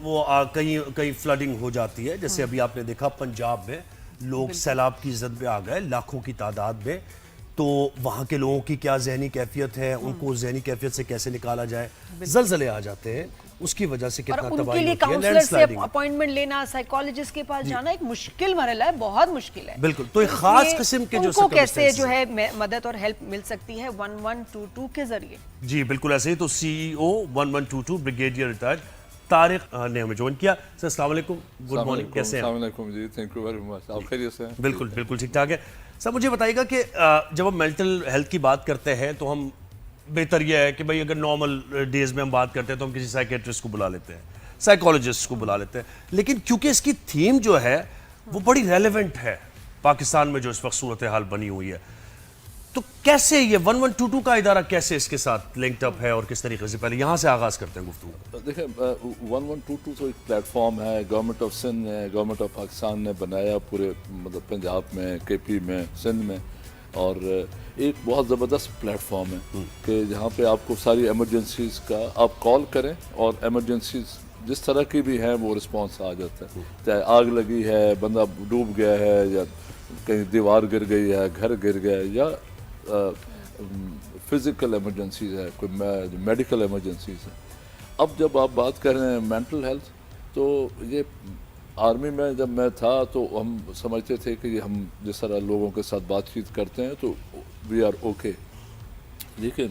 وہ کئی فلڈنگ ہو جاتی ہے، جیسے ابھی آپ نے دیکھا پنجاب میں لوگ سیلاب کی زد میں آ گئے لاکھوں کی تعداد میں، تو وہاں کے لوگوں کی کیا ذہنی کیفیت ہے، ان کو ذہنی کیفیت سے کیسے نکالا جائے، زلزلے آ جاتے ہیں اس کی وجہ سے کتنا تباہی ہوتی ہے، اور ان کے لیے کاؤنسلر سے اپوائنٹمنٹ لینا، سائیکالوجسٹ کے پاس جانا ایک مشکل مرحلہ ہے، بہت مشکل ہے بالکل۔ تو ایک خاص قسم کے جو ان کو کیسے جو ہے مدد اور ہیلپ مل سکتی ہے 1122 کے ذریعے؟ جی بالکل ایسے ہی، تو سی ای او 1122 بریگیڈیئر ریٹائرڈ طارق نے ہمیں جوائن کیا۔ سر السلام علیکم، گڈ مارننگ، کیسے ہیں؟ السلام علیکم جی، تھینک یو ویری مچ، آپ خیریت سے ہیں؟ بالکل بالکل ٹھیک ٹھاک ہے۔ سر مجھے بتائیے گا کہ جب ہم مینٹل ہیلتھ کی بات کرتے ہیں تو ہم بہتر یہ ہے کہ بھئی اگر نارمل ڈیز میں ہم بات کرتے ہیں تو ہم کسی سائیکیٹرسٹ کو بلا لیتے ہیں، سائیکالوجسٹ کو بلا لیتے ہیں، لیکن کیونکہ اس کی تھیم جو ہے وہ بڑی ریلیونٹ ہے پاکستان میں جو اس وقت صورتحال بنی ہوئی ہے، تو کیسے یہ 1122 کا ادارہ کیسے اس کے ساتھ لنکڈ اپ ہے اور کس طریقے سے، پہلے یہاں سے آغاز کرتے ہیں گفتگو۔ دیکھیں 1122 تو ایک پلیٹ فارم ہے، گورنمنٹ آف سندھ نے، گورنمنٹ آف پاکستان نے بنایا پورے مطلب پنجاب میں، کے پی میں، سندھ میں، اور ایک بہت زبردست پلیٹ فارم ہے کہ جہاں پہ آپ کو ساری ایمرجنسیز کا آپ کال کریں اور ایمرجنسیز جس طرح کی بھی ہیں وہ رسپانس آ جاتا ہے، چاہے آگ لگی ہے، بندہ ڈوب گیا ہے، یا کہیں دیوار گر گئی ہے، گھر گر گیا ہے، یا فزیکل ایمرجنسیز ہے، کوئی میڈیکل ایمرجنسیز ہے۔ اب جب آپ بات کر رہے ہیں مینٹل ہیلتھ، تو یہ آرمی میں جب میں تھا تو ہم سمجھتے تھے کہ یہ ہم جس طرح لوگوں کے ساتھ بات چیت کرتے ہیں تو وی آر اوکے، لیکن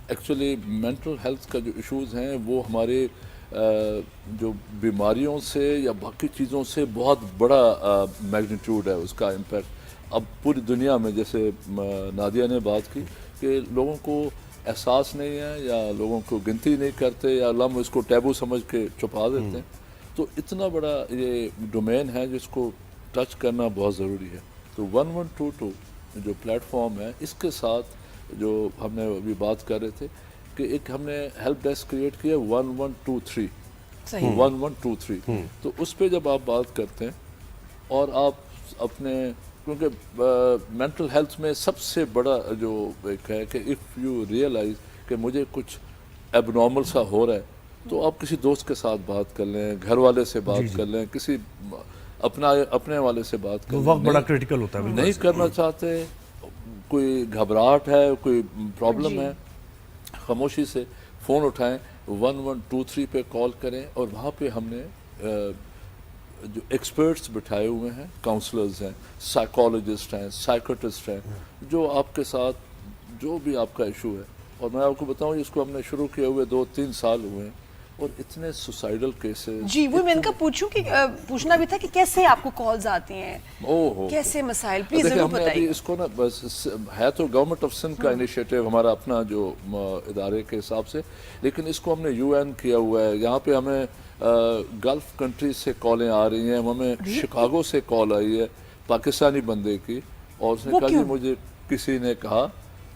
ایکچولی مینٹل ہیلتھ کا جو ایشوز ہیں وہ ہمارے جو بیماریوں سے یا باقی چیزوں سے بہت بڑا میگنیٹیوڈ ہے اس کا امپیکٹ۔ اب پوری دنیا میں جیسے نادیہ نے بات کی کہ لوگوں کو احساس نہیں ہے یا لوگوں کو گنتی نہیں کرتے یا ہم اس کو ٹیبو سمجھ کے چھپا دیتے ہیں، تو اتنا بڑا یہ ڈومین ہے جس کو ٹچ کرنا بہت ضروری ہے۔ تو 1122 جو پلیٹ فارم ہے اس کے ساتھ جو ہم نے ابھی بات کر رہے تھے کہ ایک ہم نے ہیلپ ڈیسک کریٹ کیا 1123 1123، تو اس پہ جب آپ بات کرتے ہیں اور آپ اپنے، کیونکہ مینٹل ہیلتھ میں سب سے بڑا جو ایک ہے کہ اف یو ریئلائز کہ مجھے کچھ ایب نارمل سا ہو رہا ہے تو آپ کسی دوست کے ساتھ بات کر لیں، گھر والے سے بات کر لیں، کسی اپنے والے سے بات کر لیں، وقت بڑا کرٹیکل ہوتا ہے، نہیں کرنا چاہتے، کوئی گھبراہٹ ہے، کوئی پرابلم ہے، خاموشی سے فون اٹھائیں، 1123 پہ کال کریں، اور وہاں پہ ہم نے جو ایکسپرٹس بٹھائے ہوئے ہیں، کاؤنسلرز ہیں، سائیکالوجسٹ ہیں، سائیکٹرسٹ ہیں، جو آپ کے ساتھ جو بھی آپ کا ایشو ہے، اور میں آپ کو بتاؤں اس کو ہم نے شروع کیے ہوئے 2-3 سال ہوئے ہیں، اور اتنے سوسائڈل کیسز۔ جی وہ میں ان کا پوچھنا بھی تھا کہ کیسے آپ کو کالز آتی ہیں، کیسے مسائل، پلیز ضرور بتائیے۔ اس کو نا بس ہے تو گورنمنٹ آف سندھ کا انیشیٹو ہمارا اپنا جو ادارے کے حساب سے، لیکن اس کو ہم نے UN کیا ہوا ہے، یہاں پہ ہمیں گلف کنٹریز سے کالیں آ رہی ہیں، ہمیں شکاگو سے کال آئی ہے پاکستانی بندے کی، اور اس نے کہا جی مجھے کسی نے کہا،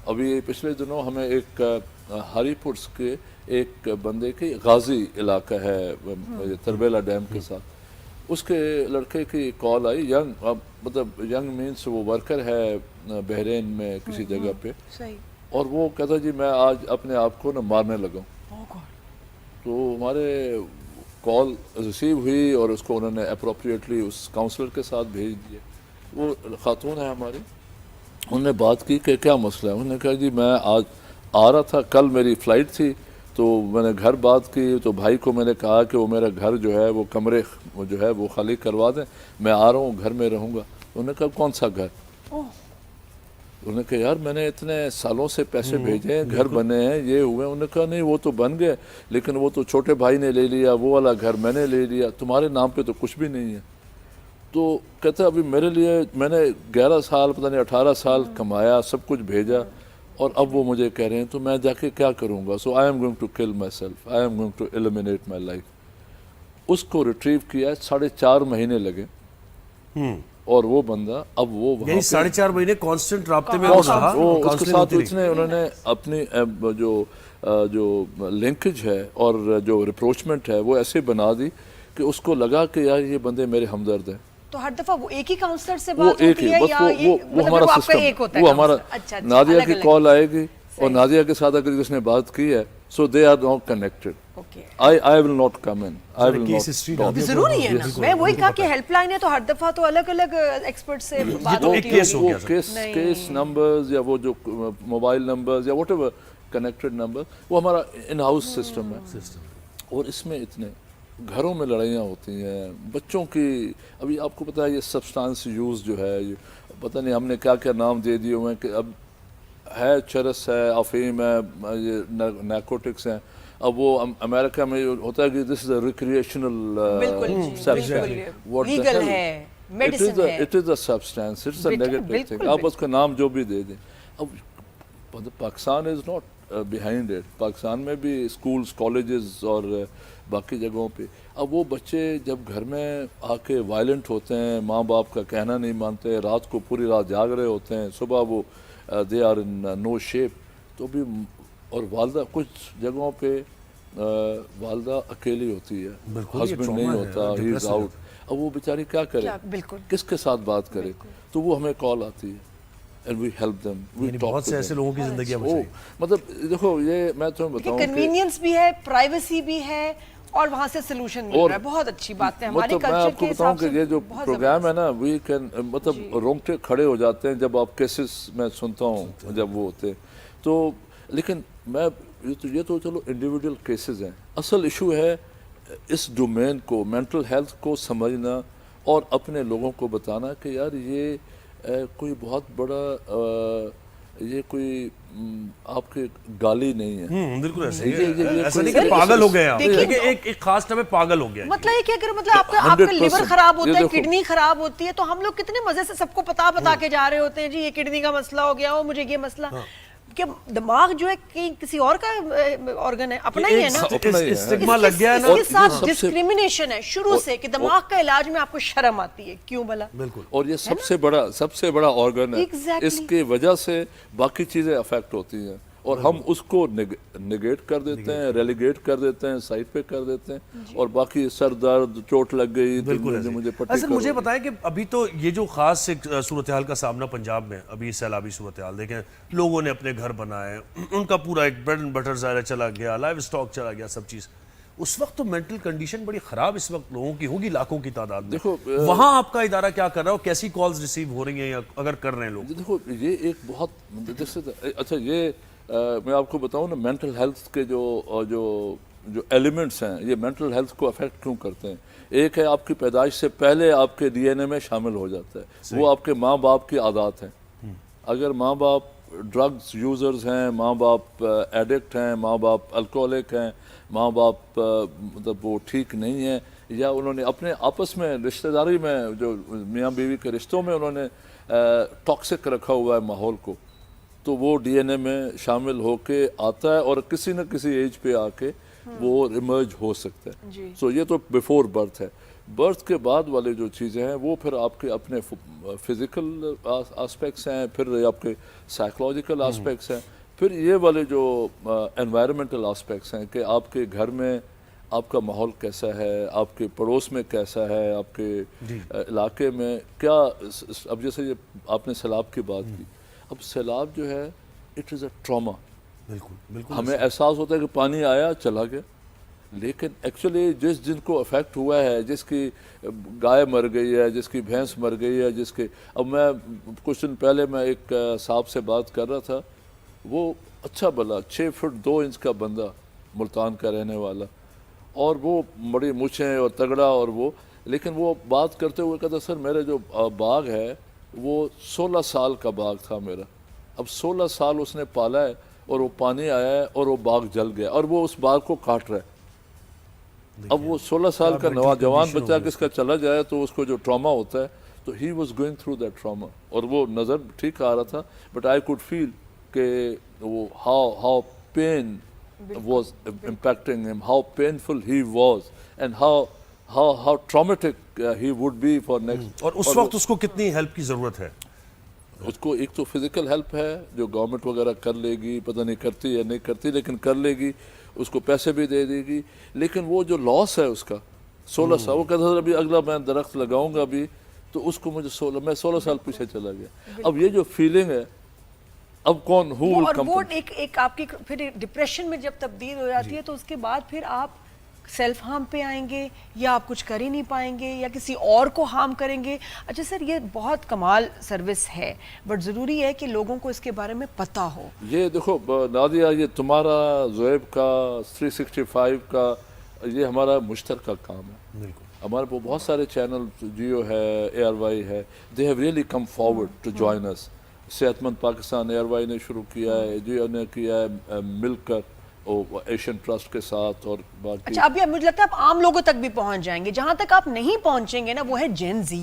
ابھی پچھلے دنوں ہمیں ایک ہری پورس کے ایک بندے کی غازی علاقہ ہے تربیلا ڈیم کے ساتھ، اس کے لڑکے کی کال آئی، ینگ، مطلب ینگ مینس وہ ورکر ہے بحرین میں کسی جگہ پہ، اور وہ کہتا جی میں آج اپنے آپ کو نا مارنے لگا ہوں۔ تو ہمارے کال ریسیو ہوئی اور اس کو انہوں نے اپروپریٹلی اس کاؤنسلر کے ساتھ بھیج دیا، وہ خاتون ہے ہماری، انہوں نے بات کی کہ کیا مسئلہ ہے، انہوں نے کہا جی میں آج آ رہا تھا، کل میری فلائٹ تھی، تو میں نے گھر بات کی، تو بھائی کو میں نے کہا کہ وہ میرا گھر جو ہے وہ کمرے جو ہے وہ خالی کروا دیں، میں آ رہا ہوں گھر میں رہوں گا۔ انہوں نے کہا کون سا گھر؟ انہوں نے کہا یار میں نے اتنے سالوں سے پیسے بھیجے ہیں، گھر بنے ہیں، یہ ہوئے۔ انہوں نے کہا نہیں وہ تو بن گئے، لیکن وہ تو چھوٹے بھائی نے لے لیا، وہ والا گھر میں نے لے لیا، تمہارے نام پہ تو کچھ بھی نہیں ہے۔ تو کہتا ابھی میرے لیے میں نے 11 سال پتہ نہیں 18 سال کمایا، سب کچھ بھیجا، اور اب وہ مجھے کہہ رہے ہیں تو میں جا کے کیا کروں گا؟ So I am going to kill myself, I am going to eliminate my life. اس کو ریٹریو کیا، 4.5 مہینے لگے، اور وہ بندہ اب وہ وہاں 4.5 مہینے کانسٹنٹ رابطے میں رہا، اس کے ساتھ انہوں نے اپنی جو لنکج ہے اور جو ریپروچمنٹ ہے وہ ایسے بنا دی کہ اس کو لگا کہ یار یہ بندے میرے ہمدرد ہیں۔ تو ہر دفعہ وہ ایک ہی کاؤنسلر سے بات ہوتی ہے یا وہ ہمارا سسٹم، وہ ہمارا نادیہ کی کال آئے گی اور نادیہ کے ساتھ اگر اس نے بات کی ہے so they are not connected, okay I will not come in. I will case not history talk. ڈالتے ضروری ہے نا. میں وہی کہا کہ ہیلپ لائن ہے تو ہر دفعہ تو الگ الگ ایکسپرٹ سے بات تو ایک ہوتی کیس ہوگی. ہو گیا سر. کیس نمبرز یا وہ جو موبائل نمبرز یا واٹ ایور کنیکٹڈ نمبر وہ ہمارا ان ہاؤس سسٹم ہے. اور اس میں اتنے گھروں میں لڑائیاں ہوتی ہیں بچوں کی. ابھی آپ کو پتہ ہے یہ سبسٹانس یوز جو ہے یہ پتہ نہیں ہم نے کیا کیا نام دے دیے ہوئے ہیں کہ اب ہے چرس ہے افیم ہے یہ نیکوٹکس ہیں. اب وہ امریکہ میں ہوتا ہے کہ this is a recreational legal ہے میڈیسن ہے. It is a substance it's a negative thing. آپ اس کا نام جو بھی دے دیں. اب Pakistan is not behind it. Pakistan میں بھی اسکولس کالجز اور باقی جگہوں پہ اب وہ بچے جب گھر میں آ کے وائلنٹ ہوتے ہیں ماں باپ کا کہنا نہیں مانتے رات کو پوری رات جاگ رہے ہوتے ہیں صبح وہ they are in know shape. تو بھی اور والدہ کچھ جگہوں پہ والدہ اکیلی ہوتی ہے ہسبینڈ نہیں ہوتا ہی از آؤٹ. اب وہ بیچاری کیا کرے کس کے ساتھ بات کرے. تو وہ ہمیں کال آتی ہے and we help them. بہت سے ایسے لوگوں کی زندگیاں بچائی. مطلب دیکھو یہ میں تمہیں بتاؤں کہ کنوینئنس بھی ہے پرائیویسی بھی ہے اور وہاں سے سولوشن مل رہا ہے. بہت اچھی بات ہے ہماری مطلب میں آپ کو بتاؤں کہ یہ جو پروگرام ہے نا وی کین مطلب رونگٹے کھڑے ہو جاتے ہیں جب آپ کیسز میں سنتا ہوں جب وہ ہوتے ہیں. تو لیکن میں یہ تو چلو انڈیویجول کیسز ہیں. اصل ایشو ہے اس ڈومین کو مینٹل ہیلتھ کو سمجھنا اور اپنے لوگوں کو بتانا کہ یار یہ کوئی بہت بڑا یہ کوئی آپ کے گالی نہیں ہے. بالکل ایسا نہیں کہ پاگل ہو گئے آپ ایک خاص ٹائم میں پاگل ہو گیا. مطلب یہ کہ اگر مطلب آپ کا لیور خراب ہوتا ہے کڈنی خراب ہوتی ہے تو ہم لوگ کتنے مزے سے سب کو بتا کے جا رہے ہوتے ہیں جی یہ کڈنی کا مسئلہ ہو گیا ہو مجھے یہ مسئلہ. کہ دماغ جو ہے کسی اور کا آرگن ہے اپنا ہی ہے نا. اسٹگما لگ گیا ہے نا. اس کے ساتھ ڈسکریمنیشن ہے شروع سے کہ دماغ کا علاج میں آپ کو شرم آتی ہے کیوں بھلا. بالکل. اور یہ سب سے بڑا آرگن ہے. اس کی وجہ سے باقی چیزیں افیکٹ ہوتی ہیں اور ہم اس کو نگیٹ کر دیتے ہیں ریلیگیٹ کر دیتے ہیں سائڈ پہ کر دیتے ہیں اور باقی سر درد چوٹ لگ گئی مجھے پٹی. اصل مجھے بتائیں کہ ابھی تو یہ جو خاص ایک صورتحال کا سامنا پنجاب میں ابھی سیلابی صورتحال دیکھیں لوگوں نے اپنے گھر بنائے ان کا پورا ایک بریڈ اینڈ بٹر ظاہر چلا گیا لائف اسٹاک چلا گیا سب چیز. اس وقت تو مینٹل کنڈیشن بڑی خراب اس وقت لوگوں کی ہوگی لاکھوں کی تعداد میں. دیکھو وہاں آپ کا ادارہ کیا کر رہا ہے اور کیسی کالز ریسیو ہو رہی ہیں یا اگر کر رہے ہیں لوگ. دیکھو یہ ایک بہت اچھا یہ میں آپ کو بتاؤں نا مینٹل ہیلتھ کے جو ایلیمنٹس ہیں یہ مینٹل ہیلتھ کو افیکٹ کیوں کرتے ہیں. ایک ہے آپ کی پیدائش سے پہلے آپ کے ڈی این اے میں شامل ہو جاتا ہے. وہ آپ کے ماں باپ کی عادات ہیں. اگر ماں باپ ڈرگز یوزرز ہیں ماں باپ ایڈکٹ ہیں ماں باپ الکوہولک ہیں ماں باپ مطلب وہ ٹھیک نہیں ہیں یا انہوں نے اپنے آپس میں رشتہ داری میں جو میاں بیوی کے رشتوں میں انہوں نے ٹاکسک رکھا ہوا ہے ماحول کو تو وہ ڈی این اے میں شامل ہو کے آتا ہے اور کسی نہ کسی ایج پہ آ کے وہ ایمرج ہو سکتا ہے. سو یہ تو بیفور برتھ ہے. برتھ کے بعد والے جو چیزیں ہیں وہ پھر آپ کے اپنے فزیکل آسپیکٹس ہیں پھر آپ کے سائیکولوجیکل آسپیکٹس ہیں پھر یہ والے جو انوائرمنٹل آسپیکٹس ہیں کہ آپ کے گھر میں آپ کا ماحول کیسا ہے آپ کے پڑوس میں کیسا ہے آپ کے علاقے میں کیا. اب جیسے یہ آپ نے سیلاب کی بات کی. اب سیلاب جو ہے اٹ از اے ٹراما. بالکل ہمیں احساس ہوتا ہے کہ پانی آیا چلا گیا لیکن ایکچولی جن کو افیکٹ ہوا ہے جس کی گائے مر گئی ہے جس کی بھینس مر گئی ہے جس کے اب میں کچھ دن پہلے میں ایک صاحب سے بات کر رہا تھا وہ اچھا بلا 6 فٹ 2 انچ کا بندہ ملتان کا رہنے والا اور وہ بڑی مچھیں اور تگڑا اور وہ لیکن وہ بات کرتے ہوئے کہتا سر میرے جو باغ ہے وہ 16 سال کا باغ تھا میرا. اب 16 سال اس نے پالا ہے اور وہ پانی آیا ہے اور وہ باغ جل گیا اور وہ اس باغ کو کاٹ رہا ہے. اب وہ 16 سال کا نوجوان بچہ کس کا چلا جائے تو اس کو جو ٹراما ہوتا ہے تو he was going through that trauma اور وہ نظر ٹھیک آ رہا تھا بٹ آئی کوڈ فیل کہ وہ how pain was impacting him how painful he was and how traumatic he would be for next. اور اس وقت اس کو کتنی ہیلپ کی ضرورت ہے. اس کو ایک تو فزیکل ہیلپ ہے جو گورنمنٹ وغیرہ کر لے گی پتہ نہیں کرتی یا نہیں کرتی لیکن کر لے گی اس کو پیسے بھی دے دے گی لیکن وہ جو لاس ہے اس کا 16 سال وہ کہتا تھا ابھی اگلا میں درخت لگاؤں گا ابھی تو اس کو مجھے میں 16 سال پیچھے چلا گیا. اب یہ جو فیلنگ ہے اب کون who will اور come وہ to- ایک آپ کی پھر ڈپریشن میں جب تبدیل ہو جاتی ہے تو اس کے بعد پھر آپ سیلف ہارم پہ آئیں گے یا آپ کچھ کر ہی نہیں پائیں گے یا کسی اور کو ہارم کریں گے. اچھا سر یہ بہت کمال سروس ہے بٹ ضروری ہے کہ لوگوں کو اس کے بارے میں پتہ ہو. یہ دیکھو نادیہ یہ تمہارا زویب کا 365 کا یہ ہمارا مشترکہ کام ہے. بالکل ہمارے کو بہت سارے چینل جیو ہے اے آر وائی ہے they have really come forward to join us. صحت مند پاکستان اے آر وائی نے شروع کیا ہے جیو نے کیا ہے مل کر ایشین ٹرسٹ کے ساتھ اور باقی. اچھا ابھی مجھے لگتا ہے آپ عام لوگوں تک بھی پہنچ جائیں گے. جہاں تک آپ نہیں پہنچیں گے نا وہ ہے جین زی.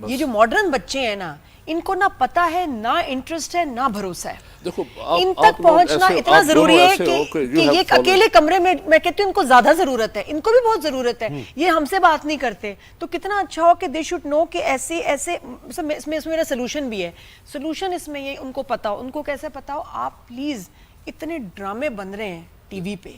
یہ جو ماڈرن بچے ہیں نا ان کو نہ پتہ ہے نہ انٹرسٹ ہے نہ بھروسہ ہے. دیکھو ان تک پہنچنا اتنا ضروری ہے کہ یہ اکیلے کمرے میں میں کہتی ہوں ان کو زیادہ ضرورت ہے, ان کو بھی بہت ضرورت ہے. یہ ہم سے بات نہیں کرتے تو کتنا اچھا ہو کہ دے شوڈ نو کہ ایسے ایسے اس میں میرا سلوشن بھی ہے. سلوشن اس میں یہ ان کو پتا ہو. ان کو کیسے پتا ہو؟ آپ پلیز اتنے ڈرامے بن رہے ہیں ٹی وی پہ,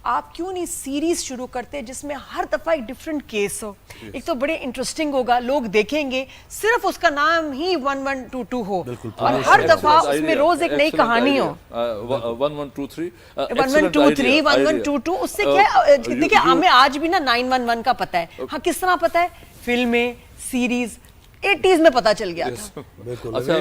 آپ کیوں نہیں سیریز شروع کرتے جس میں ہر دفعہ ایک ڈفرینٹ کیس ہو. ایک تو بڑے انٹرسٹنگ ہوگا, لوگ دیکھیں گے, صرف اس کا نام ہی 1122 ہو اور ہر دفعہ اس میں روز ایک نئی کہانی ہو. 1123 1123 1122 اس سے کیا دیکھیں ہمیں آج بھی نا 911 کا پتہ ہے. ہاں کس طرح پتہ ہے؟ فلمیں سیریز 80s میں پتہ چل گیا تھا.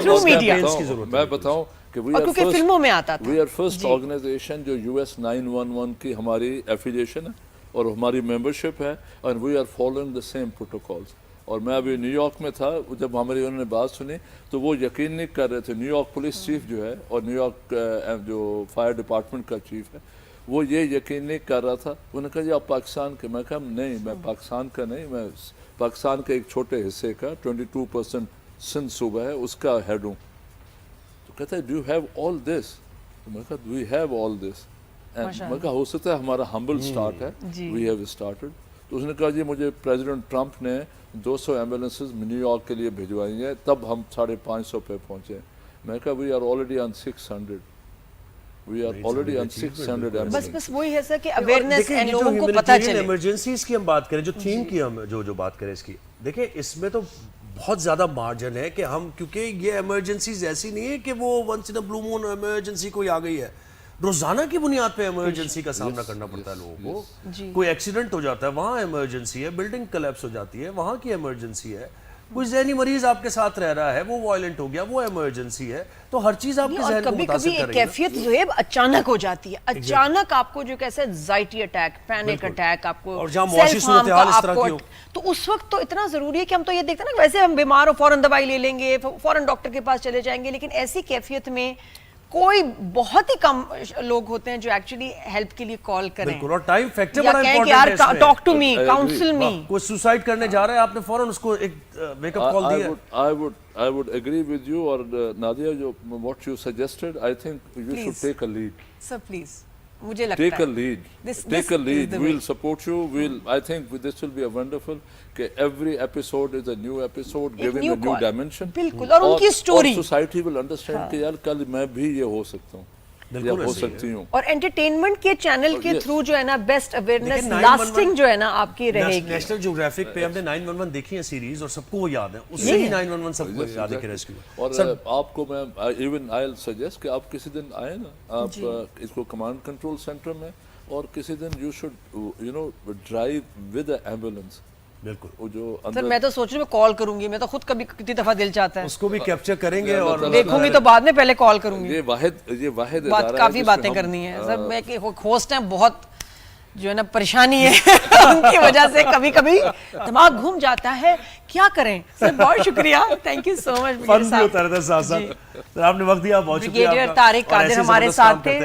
Through media. میں بتاؤں کہ کیونکہ فلموں میں آتا تھا. وی آر فرسٹ آرگنائزیشن جو یو ایس 911 کی ہماری ایفیلیشن ہے اور ہماری ممبرشپ ہے اور we are following the same protocols. اور میں ابھی نیو یارک میں تھا, جب ہماری انہوں نے بات سنی تو وہ یقین نہیں کر رہے تھے. نیو یارک پولیس چیف جو ہے اور نیو یارک جو فائر ڈپارٹمنٹ کا چیف ہے وہ یہ یقین نہیں کر رہا تھا. انہوں نے کہا جی آپ پاکستان کے. میں کہا نہیں میں پاکستان کا نہیں, میں پاکستان کے ایک چھوٹے حصے کا 22% سندھ صوبہ ہے اس کا ہیڈ ہوں. تو کہتا ہے ڈو یو ہیو آل دس؟ میں کہا وی ہیو آل دس. میں کہا ہو سکتا ہے ہمارا ہمبل سٹارٹ ہے, وی ہیو اسٹارٹڈ. تو اس نے کہا جی مجھے پریزیڈنٹ ٹرمپ نے 200 ایمبولینسز نیو یارک کے لیے بھجوائی ہیں تب ہم 550 پہ پہنچے. میں کہا we are already on 600. We are already on 600 بس وہی ہے سر کہ اویئرنیس ہے, لوگوں کو پتہ چلے. ایمرجنسیز کی ہم بات کریں, جو تھیم کی ہم جو بات کریں اس کی, دیکھیں اس میں تو بہت زیادہ مارجن ہے کہ ہم, کیونکہ یہ ایمرجنسیز ایسی نہیں ہے کہ وہ ونس ان اے بلو مون ایمرجنسی کوئی آ گئی ہے. روزانہ کی بنیاد پہ ایمرجنسی کا سامنا کرنا پڑتا ہے لوگوں کو. کوئی ایکسیڈنٹ ہو جاتا ہے وہاں ایمرجنسی ہے, بلڈنگ کلیپس ہو جاتی ہے وہاں کی ایمرجنسی ہے, کوئی ذہنی مریض آپ کے ساتھ رہ رہا ہے وہ وائلنٹ ہو گیا وہ ایمرجنسی ہے. تو ہر چیز آپ کے ذہن کو متاثر کر رہی ہے. کیفیت جو ہے اچانک ہو جاتی ہے, اچانک آپ کو جو کیسے اینزائٹی اٹیک, پینک اٹیک, آپ کو سیلف ہارم کا آپ کو, تو اس وقت تو اتنا ضروری ہے کہ ہم تو یہ دیکھتے ہیں نا ویسے ہم بیمار ہو فوراً دوائی لے لیں گے, فوراً ڈاکٹر کے پاس چلے جائیں گے, لیکن ایسی کیفیت میں کوئی بہت ہی کم لوگ ہوتے ہیں جو ایکچولی ہیلپ کے لیے کال کریں. بالکل, اور ٹائم فیکٹر بڑا امپورٹنٹ ہے اس میں. ٹاک ٹو می, کاؤنسل می. کوئی سوسائڈ کرنے جا رہا ہے آپ نے فوراً اس کو ایک ویک اپ کال دیا. I would agree with you اور نادیہ جو what you suggested, I think you should take a lead. Sir please, مجھے لگتا ہے take a lead. Take a lead. We'll support you. I think this will be a wonderful کہ every episode is a new episode giving a new dimension. بالکل, اور ان کی story society will understand کہ یار کل میں بھی یہ ہو سکتا ہوں یا ہو سکتی ہوں. اور انٹرٹینمنٹ کے چینل کے تھرو جو ہے نا بیسٹ اویئرنیس لاسٹنگ جو ہے نا آپ کی رہے گی. نیشنل جیوگرافک پہ ہم نے 911 دیکھی ہے سیریز اور سب کو وہ یاد ہے, اس سے ہی 911 سب کو یاد ہے کہ ریسکیو. اور آپ کو میں ایون I'll suggest کہ آپ کسی دن آئے نا, آپ اس کو کمانڈ کنٹرول سینٹر میں, اور کسی دن you should you know drive with an ambulance. بالکل, سر میں تو سوچ رہی ہوں کال کروں گی, میں تو خود کبھی کتنی دفعہ دل چاہتا ہے اس کو بھی کیپچر کریں گے اور دیکھوں گی تو بعد میں پہلے کال کروں گی. یہ واحد بات کافی باتیں کرنی ہیں سر. میں ایک ہوسٹ ہیں, بہت جو ہے نا پریشانی ہے ان کی وجہ سے کبھی کبھی دماغ گھوم جاتا ہے, کیا کریں. سر بہت شکریہ, تھینک یو سو مچ. فن بھی ہوتا رہتا ہے ساتھ ساتھ. آپ نے وقت دیا, بہت شکریہ. بریگیڈیئر طارق قادر ہمارے ساتھ تھے.